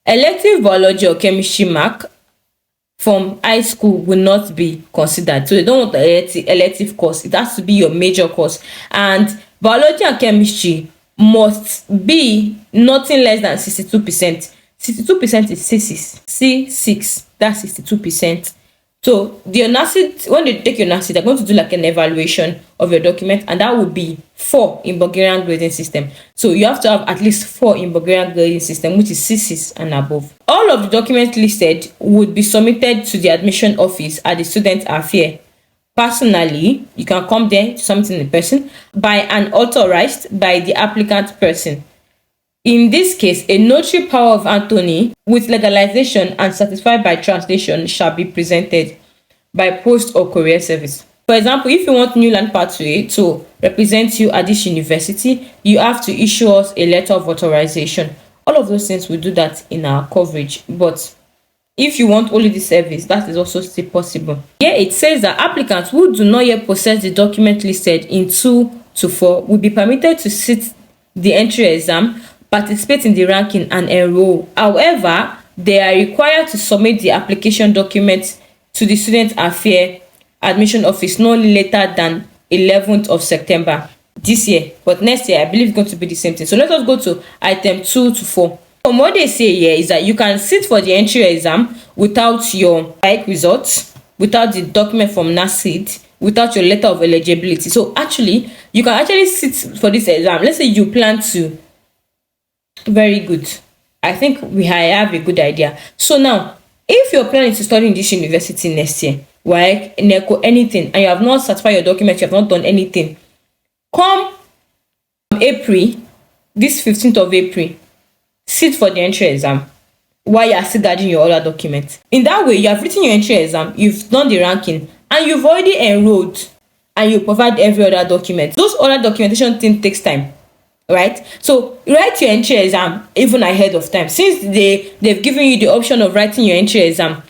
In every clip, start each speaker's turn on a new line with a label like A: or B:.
A: Elective biology or chemistry mark from high school will not be considered. So they don't want the elective course. It has to be your major course. And biology and chemistry must be nothing less than 62%. 62% is C6. That's 62%. So the NACID, when they take your NACID, they're going to do like an evaluation of your document, and that would be 4 in Bulgarian grading system. So you have to have at least 4 in Bulgarian grading system, which is C6 and above. All of the documents listed would be submitted to the admission office at the student affair. Personally, you can come there to submit in person by an authorized by the applicant person. In this case, a notary power of attorney with legalization and certified by translation shall be presented by post or courier service. For example, if you want New Land Pathway to represent you at this university, you have to issue us a letter of authorization. All of those things, we do that in our coverage. But if you want only the service, that is also still possible. Here it says that applicants who do not yet possess the document listed in 2 to 4 will be permitted to sit the entry exam, participate in the ranking, and enroll. However, they are required to submit the application documents to the student affair admission office no later than 11th of September this year. But next year, I believe it's going to be the same thing. So let us go to item 2 to 4. From what they say here is that you can sit for the entry exam without your results, without the document from NACID, without your letter of eligibility. So actually, you can actually sit for this exam. Let's say you plan to. Very good. I think I have a good idea. So now, if you're planning to study in this university next year, like NECO, anything, and you have not certified your documents, you have not done anything, come April, this 15th of April, sit for the entry exam while you are still gathering your other documents. In that way, you have written your entry exam, you've done the ranking, and you've already enrolled, and you provide every other document. Those other documentation thing takes time. Right, so write your entry exam even ahead of time, since they've given you the option of writing your entry exam.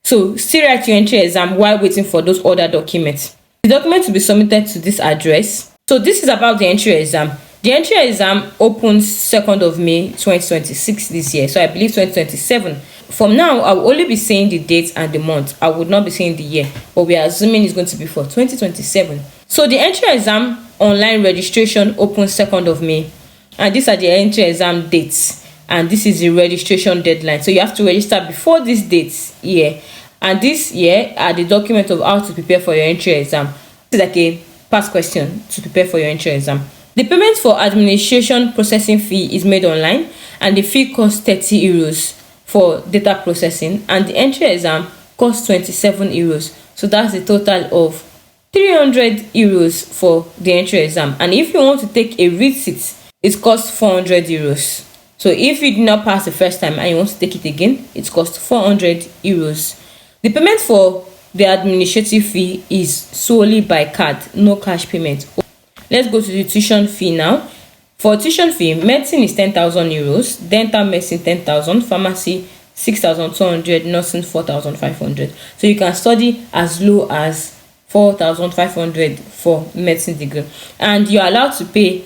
A: So still write your entry exam while waiting for those other documents. The document will be submitted to this address. So this is about the entry exam. The entry exam opens 2nd of May 2026 this year, so I believe 2027. From now, I will only be saying the date and the month. I would not be saying the year, but we are assuming it's going to be for 2027. So the entry exam online registration opens 2nd of May, and these are the entry exam dates, and this is the registration deadline. So you have to register before these dates here, and this here are the documents of how to prepare for your entry exam. This is like a past question to prepare for your entry exam. The payment for administration processing fee is made online, and the fee costs 30 euros for data processing, and the entry exam costs 27 euros. So that's the total of 300 euros for the entry exam. And if you want to take a resit, it costs 400 euros. So if you did not pass the first time and you want to take it again, it costs 400 euros. The payment for the administrative fee is solely by card, no cash payment. Let's go to the tuition fee now. For tuition fee, medicine is 10,000 euros, dental medicine 10,000, pharmacy 6,200, nursing 4,500. So you can study as low as 4,500 for medicine degree, and you're allowed to pay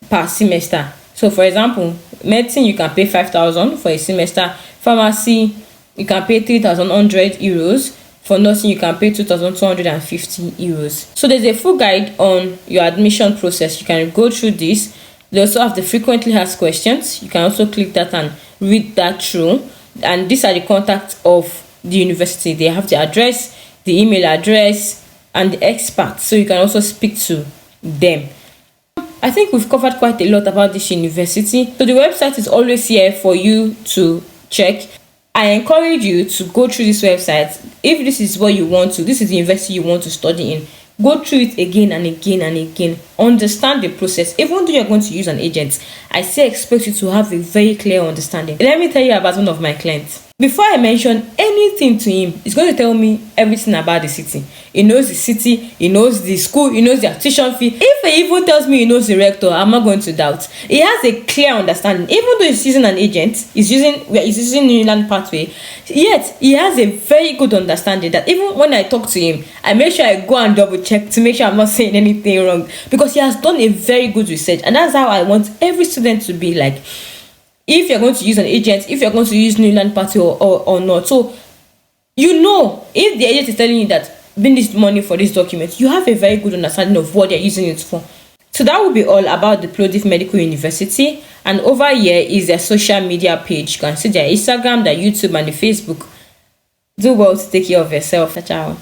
A: per semester. So for example, medicine you can pay 5,000 for a semester, pharmacy you can pay 3,100 euros, for nursing you can pay 2,250 euros. So there's a full guide on your admission process. You can go through this. They also have the frequently asked questions. You can also click that and read that through, and these are the contacts of the university. They have the address, the email address, and the experts, so you can also speak to them. I think we've covered quite a lot about this university, so the website is always here for you to check. I encourage you to go through this website. If this is what you want to, this is the university you want to study in, go through it again and again and again. Understand the process. Even though you're going to use an agent, I still expect you to have a very clear understanding. Let me tell you about one of my clients. Before I mention anything to him, he's going to tell me everything about the city. He knows the city, he knows the school, he knows the tuition fee. If he even tells me he knows the rector, I'm not going to doubt. He has a clear understanding. Even though he's using an agent, he's using New Land Pathway, yet he has a very good understanding that even when I talk to him, I make sure I go and double check to make sure I'm not saying anything wrong, because he has done a very good research, and that's how I want every student to be like. if you're going to use an agent, if you're going to use Newland Party or not. So you know, if the agent is telling you that bring this money for this document, you have a very good understanding of what they're using it for. So that will be all about the Plovdiv Medical University. And over here is their social media page. You can see their Instagram, their YouTube, and the Facebook. Do well to take care of yourself. Ciao.